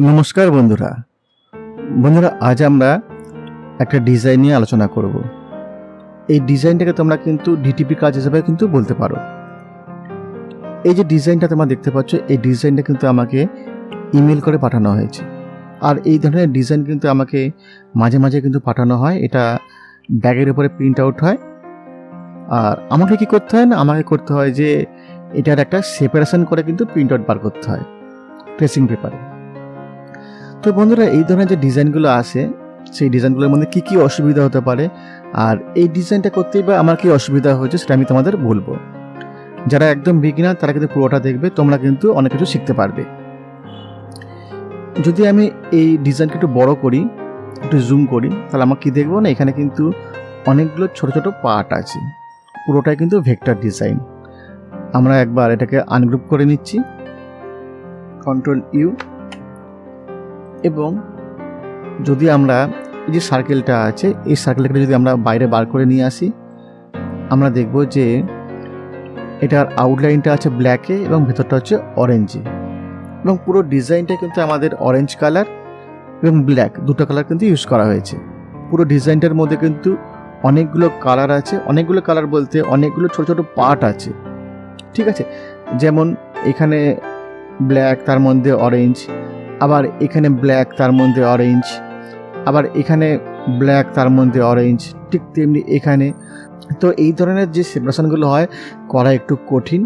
নমস্কার বন্ধুরা। আজ আমরা একটা ডিজাইন নিয়ে আলোচনা করব। এই ডিজাইনটাকে তোমরা কিন্তু ডিটিপি কাজ হিসেবে কিন্তু বলতে পারো। এই যে ডিজাইনটা তোমরা দেখতে পাচ্ছ, এই ডিজাইনটা কিন্তু আমাকে ইমেল করে পাঠানো হয়েছে। আর এই ধরনের ডিজাইন কিন্তু আমাকে মাঝে মাঝে কিন্তু পাঠানো হয়। এটা ব্যাগের উপরে প্রিন্ট আউট হয়। আর আমাকে কি করতে হয় না, আমাকে করতে হয় যে এটার একটা সেপারেশন করে কিন্তু প্রিন্ট আউট বার করতে হয় ট্রেসিং পেপারে। তো বন্ধুরা, এই ধরনের যে ডিজাইনগুলো আসে, সেই ডিজাইনগুলোর মধ্যে কী কী অসুবিধা হতে পারে আর এই ডিজাইনটা করতেই বা আমার কী অসুবিধা হয়েছে সেটা আমি তোমাদের বলবো। যারা একদম বিগিনার তারা কিন্তু পুরোটা দেখবে, তোমরা কিন্তু অনেক কিছু শিখতে পারবে। যদি আমি এই ডিজাইনকে একটু বড় করি, একটু জুম করি, তাহলে আমরা কী দেখবো না, এখানে কিন্তু অনেকগুলো ছোট ছোট পার্ট আছে। পুরোটাই কিন্তু ভেক্টর ডিজাইন। আমরা একবার এটাকে আনগ্রুপ করে নিচ্ছি, কন্ট্রোল ইউ। এবং যদি আমরা এই যে সার্কেলটা আছে, এই সার্কেলটাকে যদি আমরা বাইরে বার করে নিয়ে আসি, আমরা দেখব যে এটার আউটলাইনটা আছে ব্ল্যাকে এবং ভেতরটা হচ্ছে অরেঞ্জে। এবং পুরো ডিজাইনটা কিন্তু আমাদের অরেঞ্জ কালার এবং ব্ল্যাক দুটো কালার কিন্তু ইউজ করা হয়েছে। পুরো ডিজাইনটার মধ্যে কিন্তু অনেকগুলো কালার আছে। অনেকগুলো কালার বলতে অনেকগুলো ছোট ছোট পার্ট আছে, ঠিক আছে। যেমন এখানে ব্ল্যাক, তার মধ্যে অরেঞ্জ, আবার এখানে ব্ল্যাক, তার মধ্যে অরেঞ্জ, আবার এখানে ব্ল্যাক, তার মধ্যে অরেঞ্জ, ঠিক তেমনি এখানে। তো এই ধরনের যে সেপারেশনগুলো হয় করা একটু কঠিন।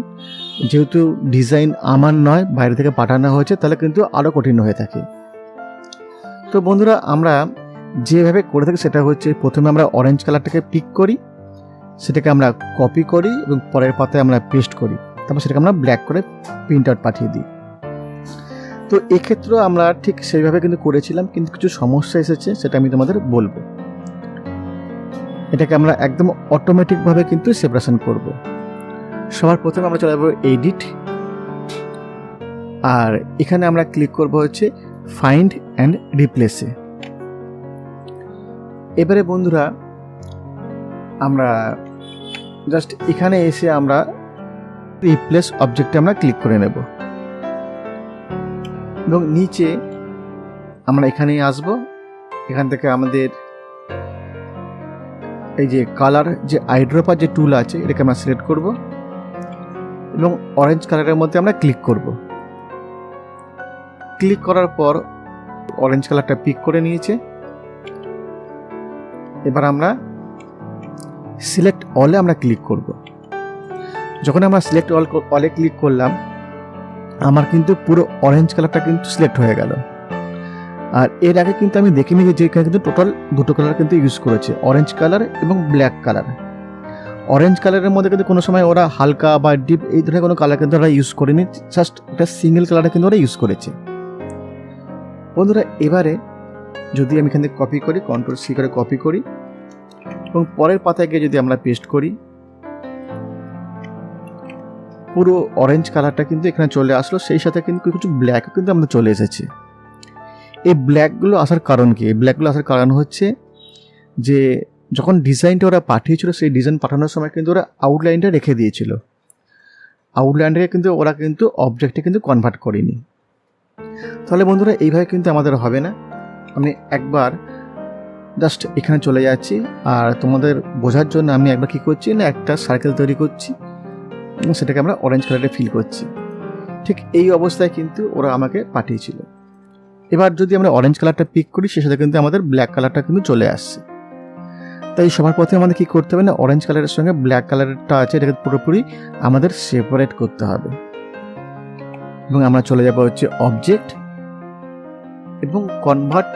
যেহেতু ডিজাইন আমার নয়, বাইরে থেকে পাঠানো হয়েছে, তাহলে কিন্তু আরও কঠিন হয়ে থাকে। তো বন্ধুরা, আমরা যেভাবে করে থাকি সেটা হচ্ছে, প্রথমে আমরা অরেঞ্জ কালারটাকে পিক করি, সেটাকে আমরা কপি করি এবং পরের পাতায় আমরা পেস্ট করি, তারপর সেটাকে আমরা ব্ল্যাক করে প্রিন্ট আউট পাঠিয়ে দিই। তো এক্ষেত্রেও আমরা ঠিক সেইভাবে কিন্তু করেছিলাম, কিন্তু কিছু সমস্যা এসেছে, সেটা আমি তোমাদের বলবো। এটাকে আমরা একদম অটোমেটিকভাবে কিন্তু সেপারেশন করব। সবার প্রথমে আমরা চলে যাবো এডিট, আর এখানে আমরা ক্লিক করব হচ্ছে ফাইন্ড অ্যান্ড রিপ্লেসে। এবারে বন্ধুরা, আমরা জাস্ট এখানে এসে আমরা রিপ্লেস অবজেক্টে আমরা ক্লিক করে নেব এবং নিচে আমরা এখানেই আসব। এখান থেকে আমাদের এই যে কালার, যে আইড্রপার যে টুল আছে, এটাকে আমরা সিলেক্ট করব এবং অরেঞ্জ কালারের মধ্যে আমরা ক্লিক করব। ক্লিক করার পর অরেঞ্জ কালারটা পিক করে নিয়েছে। এবার আমরা সিলেক্ট অলে আমরা ক্লিক করব। যখন আমরা সিলেক্ট অলে ক্লিক করলাম, আমার কিন্তু পুরো অরেঞ্জ কালারটা কিন্তু সিলেক্ট হয়ে গেল। আর এর আগে কিন্তু আমি দেখে নিই যে এখানে কিন্তু টোটাল দুটো কালার কিন্তু ইউজ করেছে, অরেঞ্জ কালার এবং ব্ল্যাক কালার। অরেঞ্জ কালারের মধ্যে কিন্তু কোনো সময় ওরা হালকা বা ডিপ এই ধরনের কোনো কালার কিন্তু ওরা ইউজ করেনি, জাস্ট একটা সিঙ্গেল কালারটা কিন্তু ওরা ইউজ করেছে। বন্ধুরা, এবারে যদি আমি এখান থেকে কপি করি, কন্ট্রোল সি করে কপি করি এবং পরের পাতায় গিয়ে যদি আমরা পেস্ট করি, পুরো অরেঞ্জ কালারটা কিন্তু এখানে চলে আসলো। সেই সাথে কিন্তু কিছু ব্ল্যাকও কিন্তু আমাদের চলে এসেছে। এই ব্ল্যাকগুলো আসার কারণ কি? এই ব্ল্যাকগুলো আসার কারণ হচ্ছে যে যখন ডিজাইনটা ওরা পাঠিয়েছিল, সেই ডিজাইন পাঠানোর সময় কিন্তু ওরা আউটলাইনটা রেখে দিয়েছিল। আউটলাইনটাকে কিন্তু ওরা কিন্তু অবজেক্টে কিন্তু কনভার্ট করেনি। তাহলে বন্ধুরা, এইভাবে কিন্তু আমাদের হবে না। আমি একবার জাস্ট এখানে চলে যাচ্ছি, আর তোমাদের বোঝার জন্য আমি একবার কী করছি না, একটা সার্কেল তৈরি করছি এবং সেটাকে আমরা অরেঞ্জ কালারে ফিল করছি। ঠিক এই অবস্থায় কিন্তু ওরা আমাকে পাঠিয়েছিল। এবার যদি আমরা অরেঞ্জ কালারটা পিক করি, সে সাথে কিন্তু আমাদের ব্ল্যাক কালারটা কিন্তু চলে আসছে। তাই সবার প্রথমে আমাদের কী করতে হবে না, অরেঞ্জ কালারের সঙ্গে ব্ল্যাক কালারটা আছে, এটাকে পুরোপুরি আমাদের সেপারেট করতে হবে। এবং আমরা চলে যাব হচ্ছে অবজেক্ট এবং কনভার্ট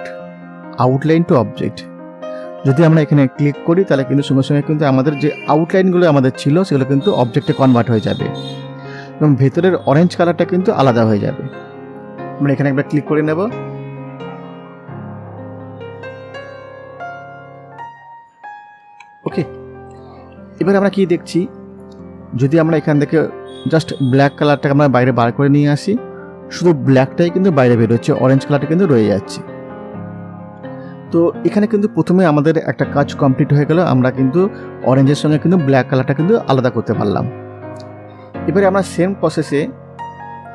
আউটলাইন টু অবজেক্ট। যদি আমরা এখানে ক্লিক করি, তাহলে কিন্তু সঙ্গে সঙ্গে কিন্তু আমাদের যে আউটলাইনগুলো আমাদের ছিল, সেগুলো কিন্তু অবজেক্টে কনভার্ট হয়ে যাবে এবং ভেতরের অরেঞ্জ কালারটা কিন্তু আলাদা হয়ে যাবে। আমরা এখানে একবার ক্লিক করে নেব। ওকে, এবার আমরা কি দেখছি, যদি আমরা এখান থেকে জাস্ট ব্ল্যাক কালারটাকে আমরা বাইরে বার করে নিয়ে আসি, শুধু ব্ল্যাকটাই কিন্তু বাইরে বেরোচ্ছে, অরেঞ্জ কালারটা কিন্তু রয়ে যাচ্ছে। তো এখানে কিন্তু প্রথমে আমাদের একটা কাজ কমপ্লিট হয়ে গেল। আমরা কিন্তু অরেঞ্জের সঙ্গে কিন্তু ব্ল্যাক কালারটা কিন্তু আলাদা করতে পারলাম। এবারে আমরা সেম প্রসেসে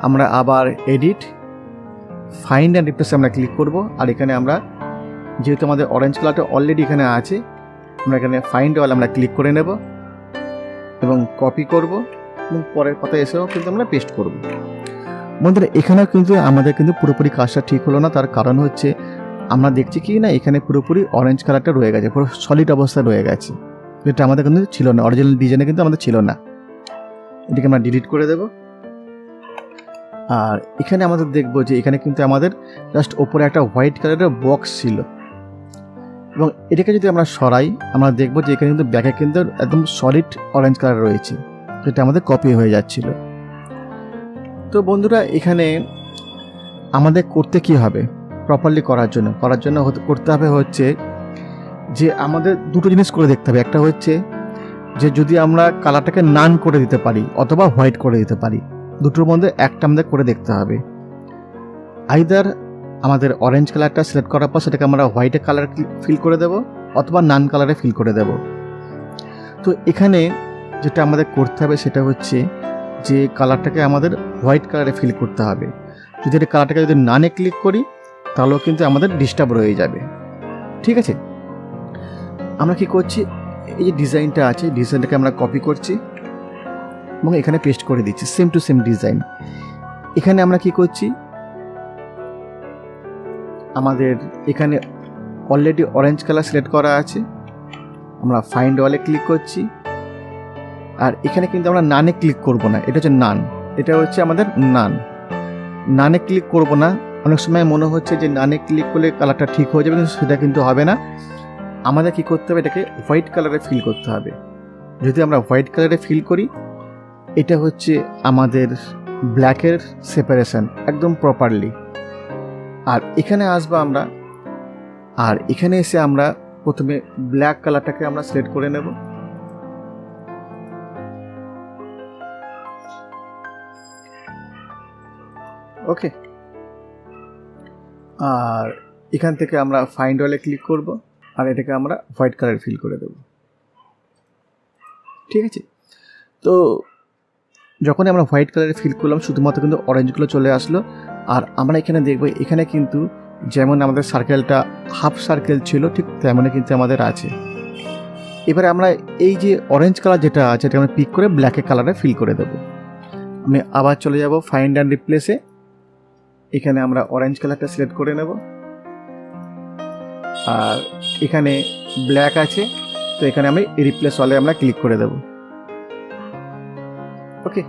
আমরা আবার এডিট, ফাইন্ড অ্যান্ড রিপ্লেসে আমরা ক্লিক করব। আর এখানে আমরা যেহেতু আমাদের অরেঞ্জ কালারটা অলরেডি এখানে আছে, আমরা এখানে ফাইন্ড অল আমরা ক্লিক করে নেব এবং কপি করব এবং পরের পাতায় এসেও কিন্তু আমরা পেস্ট করব। বন্ধুরা এখানেও কিন্তু আমাদের কিন্তু পুরোপুরি কাজটা ঠিক হলো না, তার কারণ হচ্ছে আমরা দেখছি কি না এখানে পুরোপুরি অরেঞ্জ কালারটা রয়ে গেছে, পুরো সলিড অবস্থায় রয়ে গেছে, যেটা আমাদের কিন্তু ছিল না, অরিজিনাল ডিজাইনে কিন্তু আমাদের ছিল না। এটাকে আমরা ডিলিট করে দেব। আর এখানে আমাদের দেখবো যে এখানে কিন্তু আমাদের জাস্ট ওপরে একটা হোয়াইট কালারের বক্স ছিল এবং এটাকে যদি আমরা সরাই আমরা দেখবো যে এখানে কিন্তু ব্যাকে কিন্তু একদম সলিড অরেঞ্জ কালার রয়েছে, যেটা আমাদের কপি হয়ে যাচ্ছিল। তো বন্ধুরা এখানে আমাদের করতে কি হবে প্রপারলি করার জন্য করতে হবে হচ্ছে যে আমাদের দুটো জিনিস করে দেখতে হবে। একটা হচ্ছে যে যদি আমরা কালারটাকে নান করে দিতে পারি অথবা হোয়াইট করে দিতে পারি, দুটোর মধ্যে একটা আমাদের করে দেখতে হবে। আইদার আমাদের অরেঞ্জ কালারটা সিলেক্ট করার পর সেটাকে আমরা হোয়াইটে কালার ফিল করে দেব অথবা নান কালারে ফিল করে দেব। তো এখানে যেটা আমাদের করতে হবে সেটা হচ্ছে যে কালারটাকে আমাদের হোয়াইট কালারে ফিল করতে হবে। যদি এটা কালারটাকে যদি নানে ক্লিক করি তাহলেও কিন্তু আমাদের ডিস্টার্ব রয়ে যাবে। ঠিক আছে, আমরা কি করছি, এই যে ডিজাইনটা আছে ডিজাইনটাকে আমরা কপি করছি এবং এখানে পেস্ট করে দিচ্ছি, সেম টু সেম ডিজাইন। এখানে আমরা কি করছি, আমাদের এখানে অলরেডি অরেঞ্জ কালার সিলেক্ট করা আছে, আমরা ফাইন্ড অলে ক্লিক করছি। আর এখানে কিন্তু আমরা নানে ক্লিক করব না, এটা হচ্ছে নান, এটা হচ্ছে আমাদের নানে ক্লিক করব না। অনেক সময় মনে হচ্ছে যে নানে ক্লিক করলে কালারটা ঠিক হয়ে যাবে, কিন্তু সেটা কিন্তু হবে না। আমাদের কি করতে হবে, এটাকে হোয়াইট কালারে ফিল করতে হবে। যদি আমরা হোয়াইট কালারে ফিল করি এটা হচ্ছে আমাদের ব্ল্যাকের সেপারেশন একদম প্রপারলি। আর এখানে আসবো আমরা, আর এখানে এসে আমরা প্রথমে ব্ল্যাক কালারটাকে আমরা সিলেক্ট করে নেব। ওকে, আর এখান থেকে আমরা ফাইন্ড অলে ক্লিক করব আর এটাকে আমরা হোয়াইট কালার ফিল করে দেব। ঠিক আছে, তো যখনই আমরা হোয়াইট কালারে ফিল করলাম শুধুমাত্র কিন্তু অরেঞ্জগুলো চলে আসলো। আর আমরা এখানে দেখব এখানে কিন্তু যেমন আমাদের সার্কেলটা হাফ সার্কেল ছিল ঠিক তেমনই কিন্তু আমাদের আছে। এবারে আমরা এই যে অরেঞ্জ কালার যেটা আছে এটা আমরা পিক করে ব্ল্যাক কালারে ফিল করে দেব। আমি আবার চলে যাব ফাইন্ড অ্যান্ড রিপ্লেসে, এখানে আমরা অরেঞ্জ কালারটা সিলেক্ট করে নেব। আর এখানে ব্ল্যাক আছে, তো এখানে আমি রিপ্লেস অলে আমরা ক্লিক করে দেব। ওকে,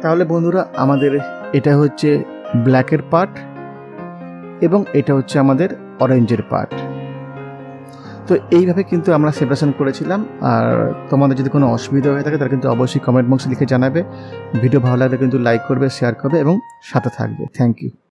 তাহলে বন্ধুরা আমাদের এটা হচ্ছে ব্ল্যাকের পার্ট এবং এটা হচ্ছে আমাদের অরেঞ্জের পার্ট। তো এইভাবে কিন্তু আমরা সেপারেশন করেছিলাম। আর তোমাদের যদি কোনো অসুবিধা হয়ে থাকে তাহলে কিন্তু অবশ্যই কমেন্ট বক্সে লিখে জানাবে। ভিডিও ভালো লাগলে কিন্তু লাইক করবে, শেয়ার করবে এবং সাথে থাকবে। Thank you.